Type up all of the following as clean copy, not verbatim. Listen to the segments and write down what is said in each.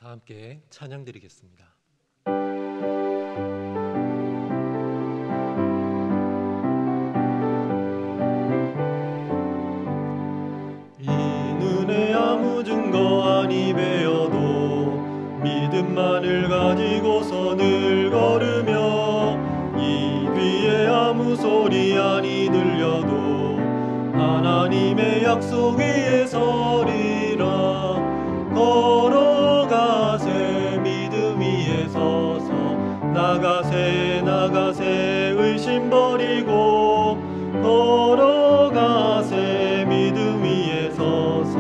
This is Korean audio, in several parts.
다 함께 찬양 드리겠습니다. 이 눈에 아무 증거 아니 배어도 믿음만을 가지고서 늘 걸으며 이 귀에 아무 소리 아니 들려도 하나님의 약속 위에 서리라. 걸어가세 믿음 위에 서서 나가세 나가세 의심 버리고 걸어가세 믿음 위에 서서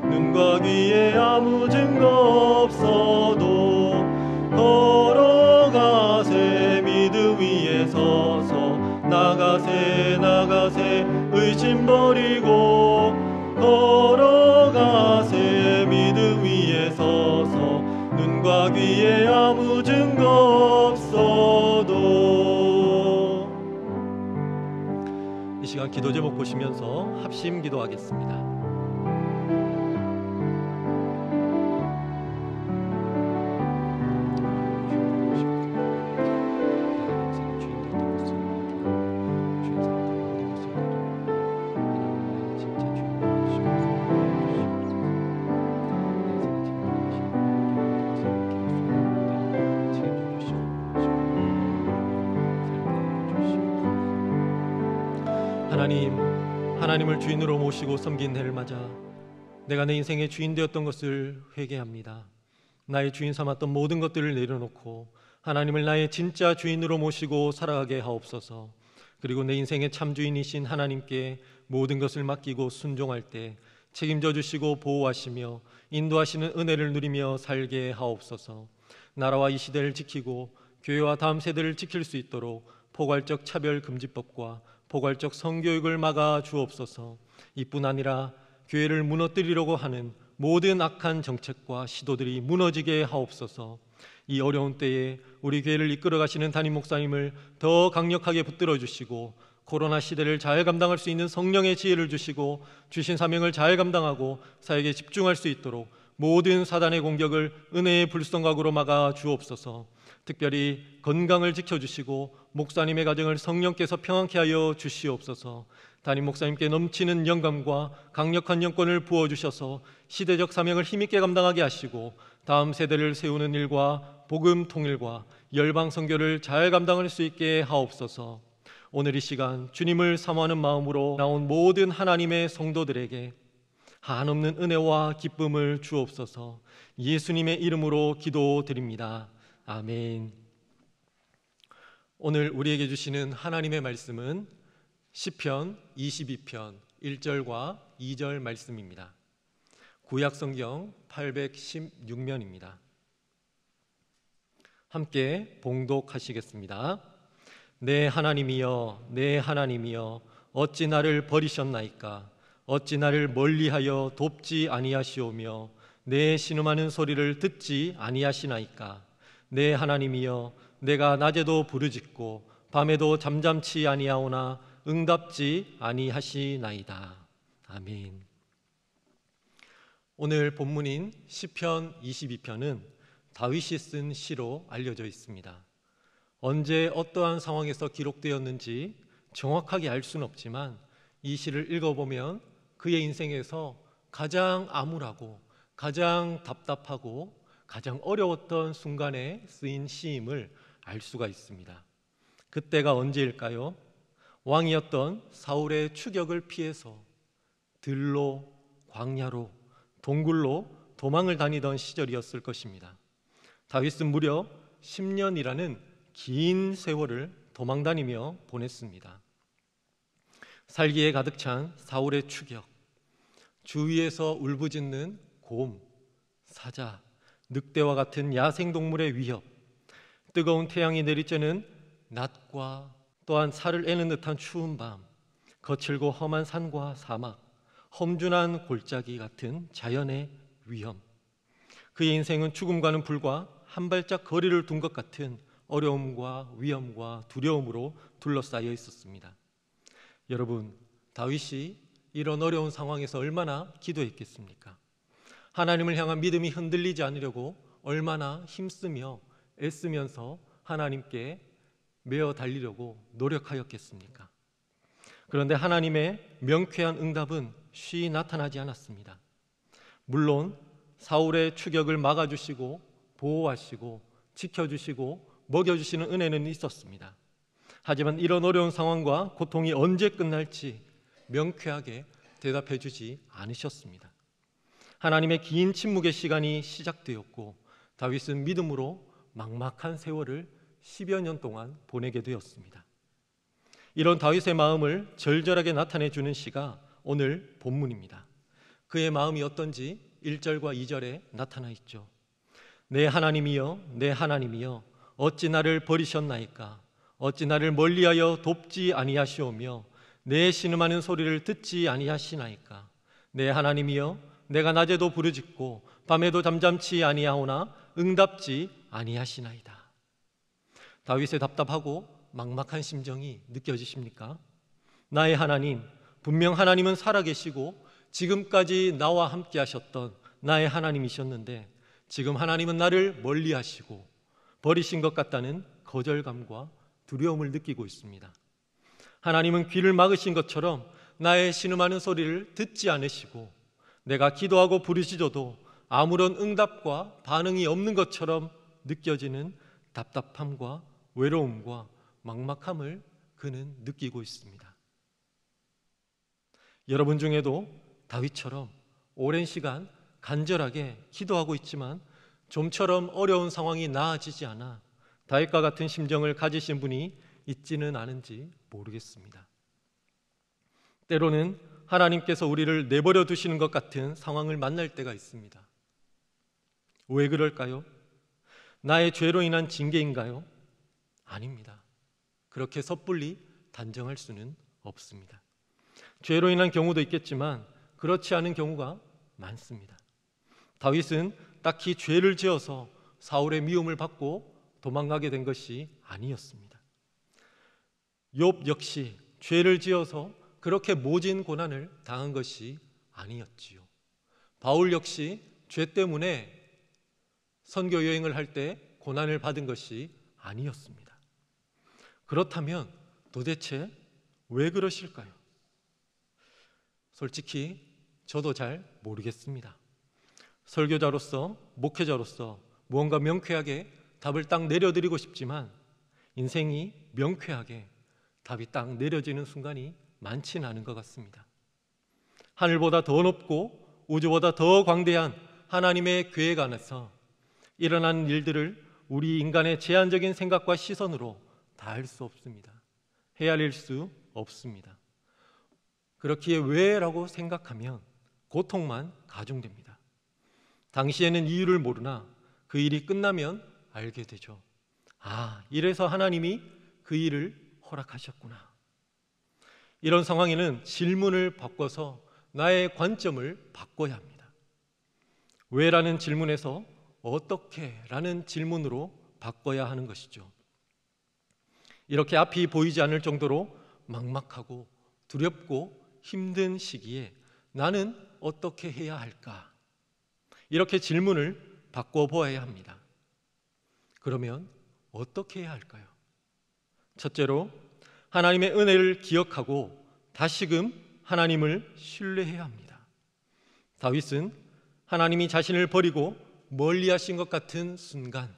눈과 귀에 아무 증거 없어도 걸어가세 믿음 위에 서서 나가세 나가세 의심 버리고 걸어가세 믿음 위에 서서 눈과 귀에 아무 증거 없어도. 이 시간 기도 제목 보시면서 합심 기도하겠습니다. 하나님을 주인으로 모시고 섬긴 해를 맞아 내가 내 인생의 주인 되었던 것을 회개합니다. 나의 주인 삼았던 모든 것들을 내려놓고 하나님을 나의 진짜 주인으로 모시고 살아가게 하옵소서. 그리고 내 인생의 참 주인이신 하나님께 모든 것을 맡기고 순종할 때 책임져 주시고 보호하시며 인도하시는 은혜를 누리며 살게 하옵소서. 나라와 이 시대를 지키고 교회와 다음 세대를 지킬 수 있도록 포괄적 차별금지법과 포괄적 성교육을 막아 주옵소서. 이뿐 아니라 교회를 무너뜨리려고 하는 모든 악한 정책과 시도들이 무너지게 하옵소서. 이 어려운 때에 우리 교회를 이끌어 가시는 담임 목사님을 더 강력하게 붙들어 주시고 코로나 시대를 잘 감당할 수 있는 성령의 지혜를 주시고 주신 사명을 잘 감당하고 사역에 집중할 수 있도록 모든 사단의 공격을 은혜의 불성각으로 막아 주옵소서. 특별히 건강을 지켜주시고 목사님의 가정을 성령께서 평안케 하여 주시옵소서. 담임 목사님께 넘치는 영감과 강력한 영권을 부어주셔서 시대적 사명을 힘있게 감당하게 하시고 다음 세대를 세우는 일과 복음 통일과 열방 선교를 잘 감당할 수 있게 하옵소서. 오늘 이 시간 주님을 사모하는 마음으로 나온 모든 하나님의 성도들에게 한없는 은혜와 기쁨을 주옵소서. 예수님의 이름으로 기도드립니다. 아멘. 오늘 우리에게 주시는 하나님의 말씀은 시편 22편 1절과 2절 말씀입니다. 구약성경 816면입니다. 함께 봉독하시겠습니다. 내 하나님이여, 내 하나님이여, 어찌 나를 버리셨나이까? 어찌 나를 멀리하여 돕지 아니하시오며 내 신음하는 소리를 듣지 아니하시나이까? 내 하나님이여, 내가 낮에도 부르짖고 밤에도 잠잠치 아니하오나 응답지 아니하시나이다. 아멘. 오늘 본문인 시편 22편은 다윗이 쓴 시로 알려져 있습니다. 언제 어떠한 상황에서 기록되었는지 정확하게 알 수는 없지만 이 시를 읽어보면 그의 인생에서 가장 암울하고 가장 답답하고 가장 어려웠던 순간에 쓰인 시임을 알 수가 있습니다. 그때가 언제일까요? 왕이었던 사울의 추격을 피해서 들로, 광야로, 동굴로 도망을 다니던 시절이었을 것입니다. 다윗은 무려 10년이라는 긴 세월을 도망다니며 보냈습니다. 살기에 가득 찬 사울의 추격, 주위에서 울부짖는 곰, 사자, 늑대와 같은 야생동물의 위협, 뜨거운 태양이 내리쬐는 낮과 또한 살을 애는 듯한 추운 밤, 거칠고 험한 산과 사막, 험준한 골짜기 같은 자연의 위험, 그의 인생은 죽음과는 불과 한 발짝 거리를 둔 것 같은 어려움과 위험과 두려움으로 둘러싸여 있었습니다. 여러분, 다윗이 이런 어려운 상황에서 얼마나 기도했겠습니까? 하나님을 향한 믿음이 흔들리지 않으려고 얼마나 힘쓰며 애쓰면서 하나님께 매어 달리려고 노력하였겠습니까? 그런데 하나님의 명쾌한 응답은 쉬이 나타나지 않았습니다. 물론 사울의 추격을 막아주시고 보호하시고 지켜주시고 먹여주시는 은혜는 있었습니다. 하지만 이런 어려운 상황과 고통이 언제 끝날지 명쾌하게 대답해 주지 않으셨습니다. 하나님의 긴 침묵의 시간이 시작되었고 다윗은 믿음으로 막막한 세월을 10여 년 동안 보내게 되었습니다. 이런 다윗의 마음을 절절하게 나타내 주는 시가 오늘 본문입니다. 그의 마음이 어떤지 1절과 2절에 나타나 있죠. 내 하나님이여, 내 하나님이여, 어찌 나를 버리셨나이까? 어찌 나를 멀리하여 돕지 아니하시오며 내 신음하는 소리를 듣지 아니하시나이까? 내 하나님이여, 내가 낮에도 부르짖고 밤에도 잠잠치 아니하오나 응답지 아니하시나이다. 다윗의 답답하고 막막한 심정이 느껴지십니까? 나의 하나님, 분명 하나님은 살아계시고 지금까지 나와 함께 하셨던 나의 하나님이셨는데 지금 하나님은 나를 멀리하시고 버리신 것 같다는 거절감과 두려움을 느끼고 있습니다. 하나님은 귀를 막으신 것처럼 나의 신음하는 소리를 듣지 않으시고 내가 기도하고 부르짖어도 아무런 응답과 반응이 없는 것처럼 느껴지는 답답함과 외로움과 막막함을 그는 느끼고 있습니다. 여러분 중에도 다윗처럼 오랜 시간 간절하게 기도하고 있지만 좀처럼 어려운 상황이 나아지지 않아 다윗과 같은 심정을 가지신 분이 있지는 않은지 모르겠습니다. 때로는 하나님께서 우리를 내버려 두시는 것 같은 상황을 만날 때가 있습니다. 왜 그럴까요? 나의 죄로 인한 징계인가요? 아닙니다. 그렇게 섣불리 단정할 수는 없습니다. 죄로 인한 경우도 있겠지만 그렇지 않은 경우가 많습니다. 다윗은 딱히 죄를 지어서 사울의 미움을 받고 도망가게 된 것이 아니었습니다. 욥 역시 죄를 지어서 그렇게 모진 고난을 당한 것이 아니었지요. 바울 역시 죄 때문에 선교 여행을 할 때 고난을 받은 것이 아니었습니다. 그렇다면 도대체 왜 그러실까요? 솔직히 저도 잘 모르겠습니다. 설교자로서, 목회자로서 무언가 명쾌하게 답을 딱 내려드리고 싶지만 인생이 명쾌하게 답이 딱 내려지는 순간이 많지는 않은 것 같습니다. 하늘보다 더 높고 우주보다 더 광대한 하나님의 계획 안에서 일어나는 일들을 우리 인간의 제한적인 생각과 시선으로 다 할 수 없습니다. 헤아릴 수 없습니다. 그렇기에 왜라고 생각하면 고통만 가중됩니다. 당시에는 이유를 모르나 그 일이 끝나면 알게 되죠. 아, 이래서 하나님이 그 일을 허락하셨구나. 이런 상황에는 질문을 바꿔서 나의 관점을 바꿔야 합니다. 왜라는 질문에서 어떻게 라는 질문으로 바꿔야 하는 것이죠. 이렇게 앞이 보이지 않을 정도로 막막하고 두렵고 힘든 시기에 나는 어떻게 해야 할까? 이렇게 질문을 바꿔보아야 합니다. 그러면 어떻게 해야 할까요? 첫째로 하나님의 은혜를 기억하고 다시금 하나님을 신뢰해야 합니다. 다윗은 하나님이 자신을 버리고 멀리하신 것 같은 순간,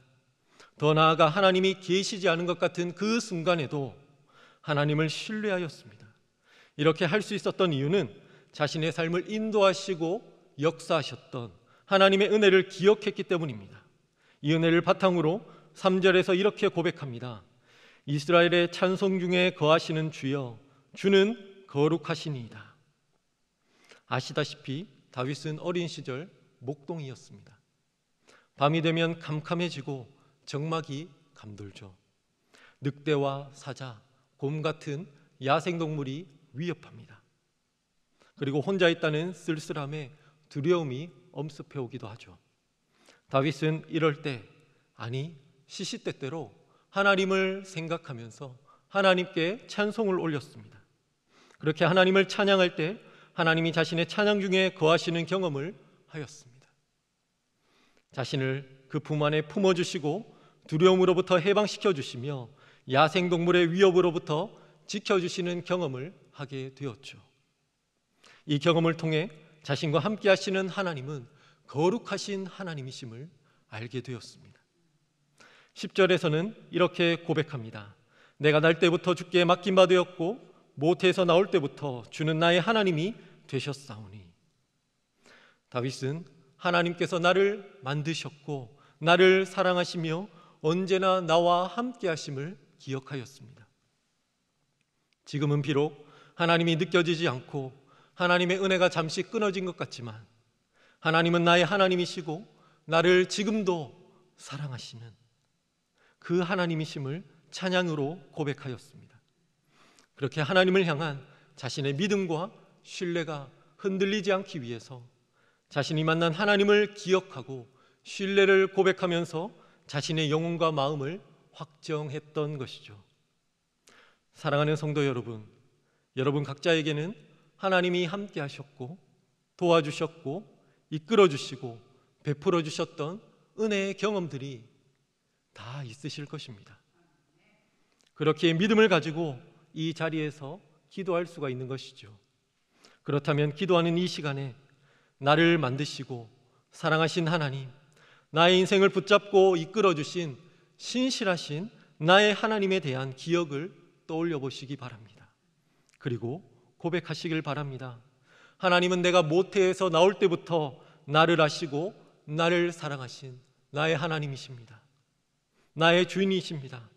더 나아가 하나님이 계시지 않은 것 같은 그 순간에도 하나님을 신뢰하였습니다. 이렇게 할 수 있었던 이유는 자신의 삶을 인도하시고 역사하셨던 하나님의 은혜를 기억했기 때문입니다. 이 은혜를 바탕으로 3절에서 이렇게 고백합니다. 이스라엘의 찬송 중에 거하시는 주여, 주는 거룩하시니이다. 아시다시피 다윗은 어린 시절 목동이었습니다. 밤이 되면 캄캄해지고 적막이 감돌죠. 늑대와 사자, 곰 같은 야생동물이 위협합니다. 그리고 혼자 있다는 쓸쓸함에 두려움이 엄습해 오기도 하죠. 다윗은 이럴 때, 아니 시시때때로 하나님을 생각하면서 하나님께 찬송을 올렸습니다. 그렇게 하나님을 찬양할 때 하나님이 자신의 찬양 중에 거하시는 경험을 하였습니다. 자신을 그 품 안에 품어주시고 두려움으로부터 해방시켜 주시며 야생동물의 위협으로부터 지켜주시는 경험을 하게 되었죠. 이 경험을 통해 자신과 함께 하시는 하나님은 거룩하신 하나님이심을 알게 되었습니다. 10절에서는 이렇게 고백합니다. 내가 날 때부터 주께 맡긴 바 되었고 모태에서 나올 때부터 주는 나의 하나님이 되셨사오니. 다윗은 하나님께서 나를 만드셨고 나를 사랑하시며 언제나 나와 함께 하심을 기억하였습니다. 지금은 비록 하나님이 느껴지지 않고 하나님의 은혜가 잠시 끊어진 것 같지만 하나님은 나의 하나님이시고 나를 지금도 사랑하시는 그 하나님이심을 찬양으로 고백하였습니다. 그렇게 하나님을 향한 자신의 믿음과 신뢰가 흔들리지 않기 위해서 자신이 만난 하나님을 기억하고 신뢰를 고백하면서 자신의 영혼과 마음을 확정했던 것이죠. 사랑하는 성도 여러분, 여러분 각자에게는 하나님이 함께 하셨고 도와주셨고 이끌어주시고 베풀어 주셨던 은혜의 경험들이 다 있으실 것입니다. 그렇게 믿음을 가지고 이 자리에서 기도할 수가 있는 것이죠. 그렇다면 기도하는 이 시간에 나를 만드시고 사랑하신 하나님, 나의 인생을 붙잡고 이끌어 주신 신실하신 나의 하나님에 대한 기억을 떠올려 보시기 바랍니다. 그리고 고백하시길 바랍니다. 하나님은 내가 모태에서 나올 때부터 나를 아시고 나를 사랑하신 나의 하나님이십니다. 나의 주인이십니다.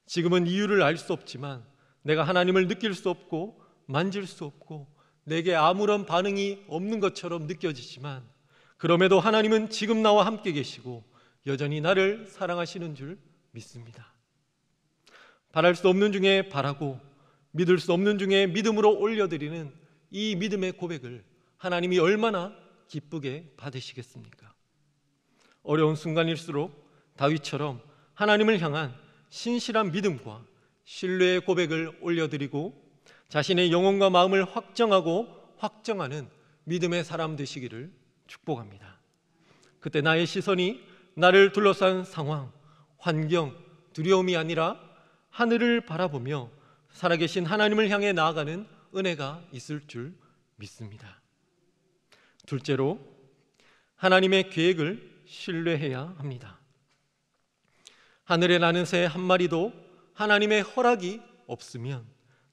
지금은 이유를 알 수 없지만 내가 하나님을 느낄 수 없고 만질 수 없고 내게 아무런 반응이 없는 것처럼 느껴지지만 그럼에도 하나님은 지금 나와 함께 계시고 여전히 나를 사랑하시는 줄 믿습니다. 바랄 수 없는 중에 바라고 믿을 수 없는 중에 믿음으로 올려드리는 이 믿음의 고백을 하나님이 얼마나 기쁘게 받으시겠습니까? 어려운 순간일수록 다윗처럼 하나님을 향한 신실한 믿음과 신뢰의 고백을 올려드리고 자신의 영혼과 마음을 확정하고 확정하는 믿음의 사람 되시기를 축복합니다. 그때 나의 시선이 나를 둘러싼 상황, 환경, 두려움이 아니라 하늘을 바라보며 살아계신 하나님을 향해 나아가는 은혜가 있을 줄 믿습니다. 둘째로, 하나님의 계획을 신뢰해야 합니다. 하늘에 나는 새 한 마리도 하나님의 허락이 없으면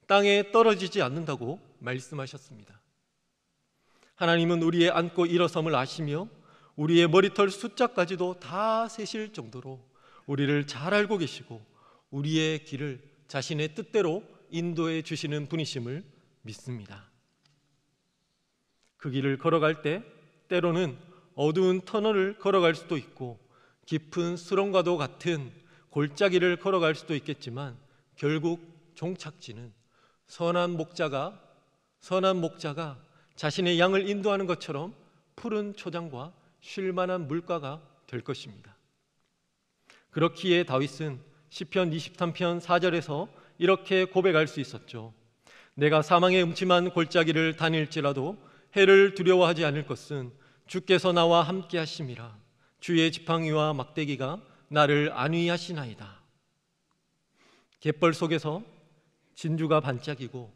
땅에 떨어지지 않는다고 말씀하셨습니다. 하나님은 우리의 앉고 일어섬을 아시며 우리의 머리털 숫자까지도 다 세실 정도로 우리를 잘 알고 계시고 우리의 길을 자신의 뜻대로 인도해 주시는 분이심을 믿습니다. 그 길을 걸어갈 때 때로는 어두운 터널을 걸어갈 수도 있고 깊은 수렁과도 같은 골짜기를 걸어갈 수도 있겠지만 결국 종착지는 선한 목자가 자신의 양을 인도하는 것처럼 푸른 초장과 쉴만한 물가가 될 것입니다. 그렇기에 다윗은 시편 23편 4절에서 이렇게 고백할 수 있었죠. 내가 사망의 음침한 골짜기를 다닐지라도 해를 두려워하지 않을 것은 주께서 나와 함께 하심이라. 주의 지팡이와 막대기가 나를 안위하시나이다. 갯벌 속에서 진주가 반짝이고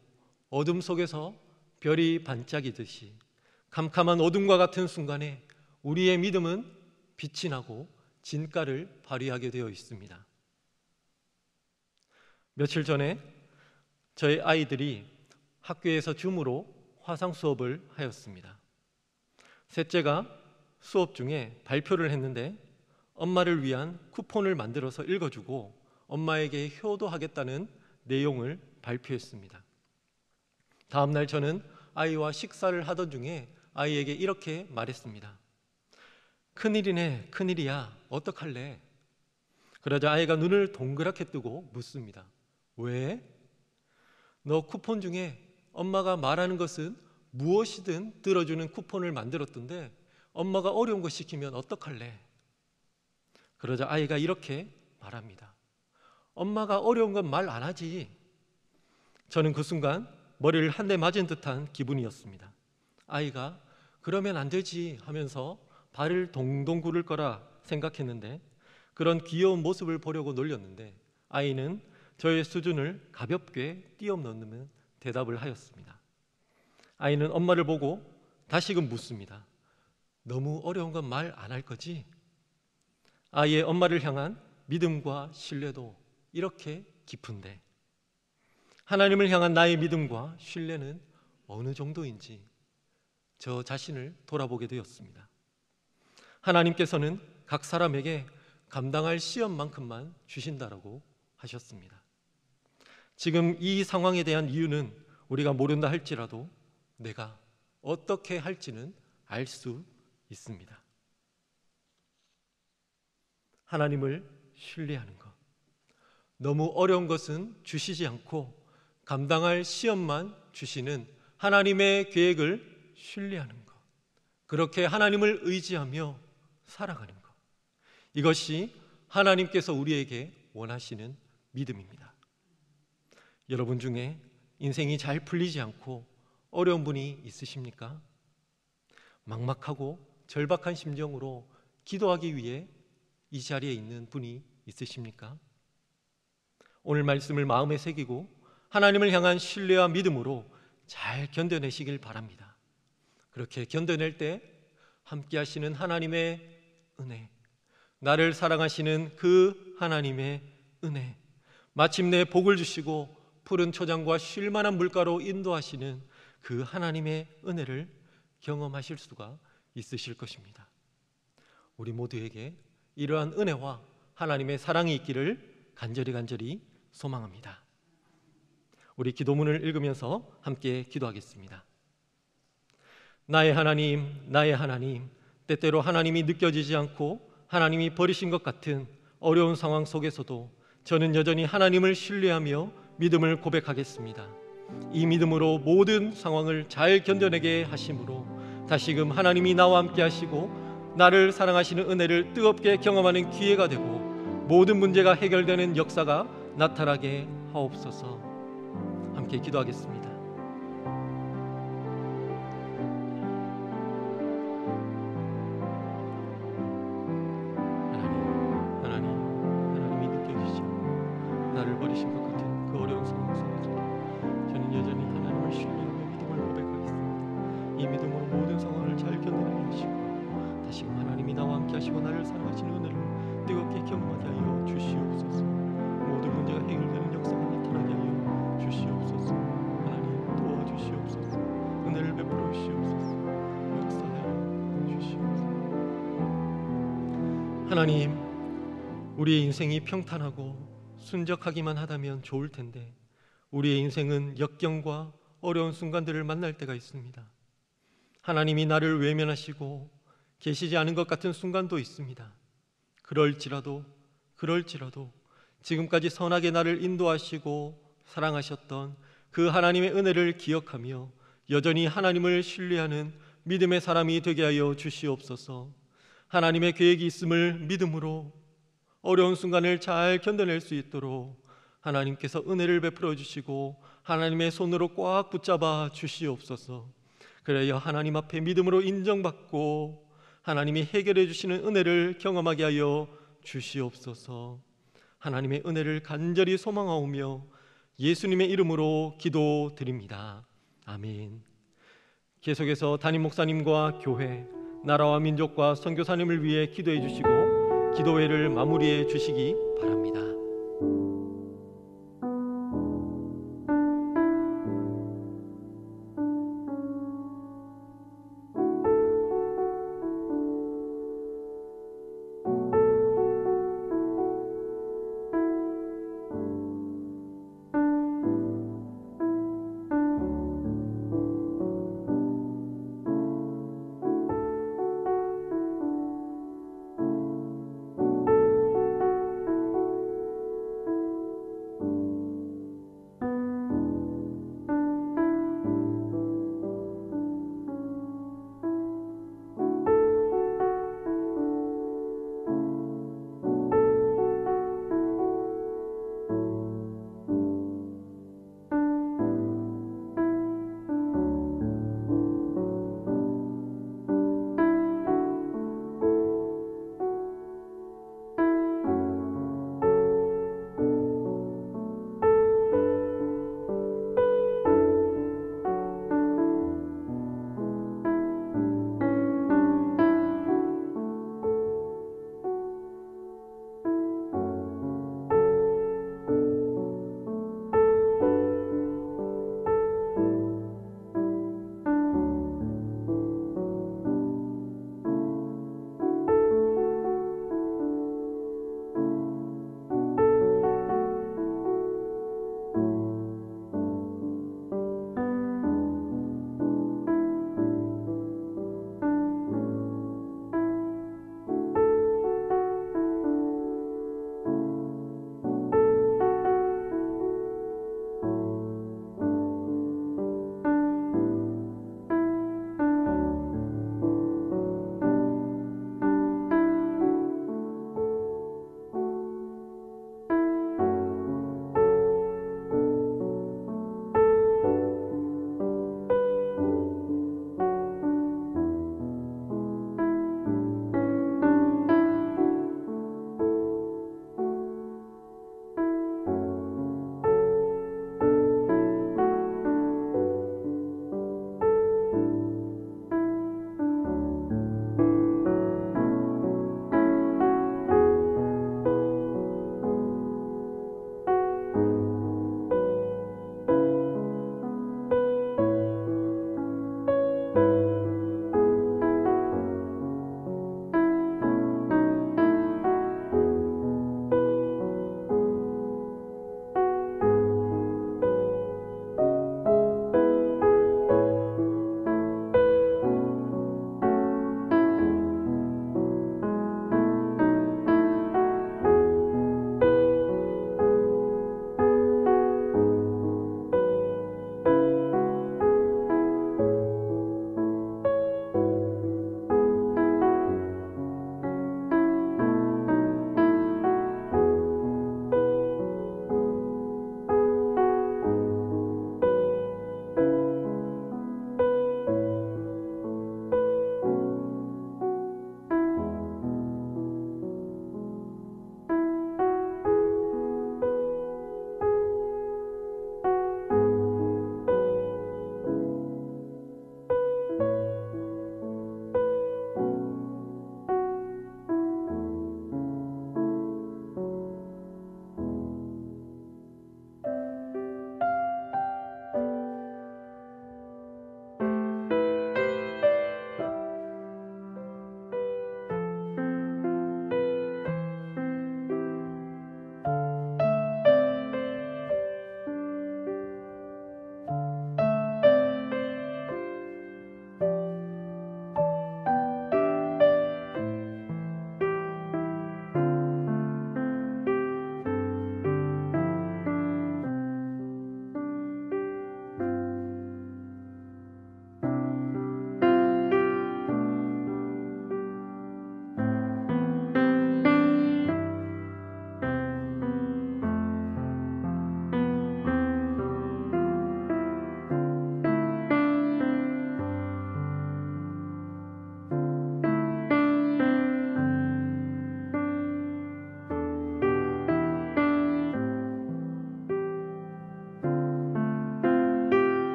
어둠 속에서 별이 반짝이듯이 캄캄한 어둠과 같은 순간에 우리의 믿음은 빛이 나고 진가를 발휘하게 되어 있습니다. 며칠 전에 저희 아이들이 학교에서 줌으로 화상 수업을 하였습니다. 셋째가 수업 중에 발표를 했는데 엄마를 위한 쿠폰을 만들어서 읽어주고 엄마에게 효도하겠다는 내용을 발표했습니다. 다음날 저는 아이와 식사를 하던 중에 아이에게 이렇게 말했습니다. 큰일이네, 큰일이야, 어떡할래? 그러자 아이가 눈을 동그랗게 뜨고 묻습니다. 왜? 너 쿠폰 중에 엄마가 말하는 것은 무엇이든 들어주는 쿠폰을 만들었던데 엄마가 어려운 거 시키면 어떡할래? 그러자 아이가 이렇게 말합니다. 엄마가 어려운 건 말 안 하지. 저는 그 순간 머리를 한 대 맞은 듯한 기분이었습니다. 아이가 그러면 안 되지 하면서 발을 동동 구를 거라 생각했는데 그런 귀여운 모습을 보려고 놀렸는데 아이는 저의 수준을 가볍게 뛰어넘는 대답을 하였습니다. 아이는 엄마를 보고 다시금 묻습니다. 너무 어려운 건 말 안 할 거지? 아이의 엄마를 향한 믿음과 신뢰도 이렇게 깊은데 하나님을 향한 나의 믿음과 신뢰는 어느 정도인지 저 자신을 돌아보게 되었습니다. 하나님께서는 각 사람에게 감당할 시험만큼만 주신다라고 하셨습니다. 지금 이 상황에 대한 이유는 우리가 모른다 할지라도 내가 어떻게 할지는 알 수 있습니다. 하나님을 신뢰하는 것. 너무 어려운 것은 주시지 않고 감당할 시험만 주시는 하나님의 계획을 신뢰하는 것. 그렇게 하나님을 의지하며 살아가는 것. 이것이 하나님께서 우리에게 원하시는 믿음입니다. 여러분 중에 인생이 잘 풀리지 않고 어려운 분이 있으십니까? 막막하고 절박한 심정으로 기도하기 위해 이 자리에 있는 분이 있으십니까? 오늘 말씀을 마음에 새기고 하나님을 향한 신뢰와 믿음으로 잘 견뎌내시길 바랍니다. 그렇게 견뎌낼 때 함께 하시는 하나님의 은혜, 나를 사랑하시는 그 하나님의 은혜, 마침내 복을 주시고 푸른 초장과 쉴만한 물가로 인도하시는 그 하나님의 은혜를 경험하실 수가 있으실 것입니다. 우리 모두에게 이러한 은혜와 하나님의 사랑이 있기를 간절히 소망합니다. 우리 기도문을 읽으면서 함께 기도하겠습니다. 나의 하나님, 때때로 하나님이 느껴지지 않고 하나님이 버리신 것 같은 어려운 상황 속에서도 저는 여전히 하나님을 신뢰하며 믿음을 고백하겠습니다. 이 믿음으로 모든 상황을 잘 견뎌내게 하심으로 다시금 하나님이 나와 함께 하시고 나를 사랑하시는 은혜를 뜨겁게 경험하는 기회가 되고 모든 문제가 해결되는 역사가 나타나게 하옵소서. 함께 기도하겠습니다. 버리신 것 같은 그 어려운 상황 속에서 저는 여전히 하나님을 신뢰하며 믿음을 고백하겠습니다. 이 믿음으로 모든 상황을 잘 견뎌내게 하시고 다시금 하나님이 나와 함께 하시고 나를 사랑하시는 은혜를 뜨겁게 경험하게 하여 주시옵소서. 모든 문제가 해결되는 역사가 나타나게 하여 주시옵소서. 하나님 도와주시옵소서. 은혜를 베풀어 주시옵소서. 역사하여 주시옵소서. 하나님, 우리의 인생이 평탄하고 순적하기만 하다면 좋을 텐데 우리의 인생은 역경과 어려운 순간들을 만날 때가 있습니다. 하나님이 나를 외면하시고 계시지 않은 것 같은 순간도 있습니다. 그럴지라도 지금까지 선하게 나를 인도하시고 사랑하셨던 그 하나님의 은혜를 기억하며 여전히 하나님을 신뢰하는 믿음의 사람이 되게 하여 주시옵소서. 하나님의 계획이 있음을 믿음으로 어려운 순간을 잘 견뎌낼 수 있도록 하나님께서 은혜를 베풀어 주시고 하나님의 손으로 꽉 붙잡아 주시옵소서. 그래야 하나님 앞에 믿음으로 인정받고 하나님이 해결해 주시는 은혜를 경험하게 하여 주시옵소서. 하나님의 은혜를 간절히 소망하오며 예수님의 이름으로 기도드립니다. 아멘. 계속해서 담임 목사님과 교회, 나라와 민족과 선교사님을 위해 기도해 주시고 기도회를 마무리해 주시기 바랍니다.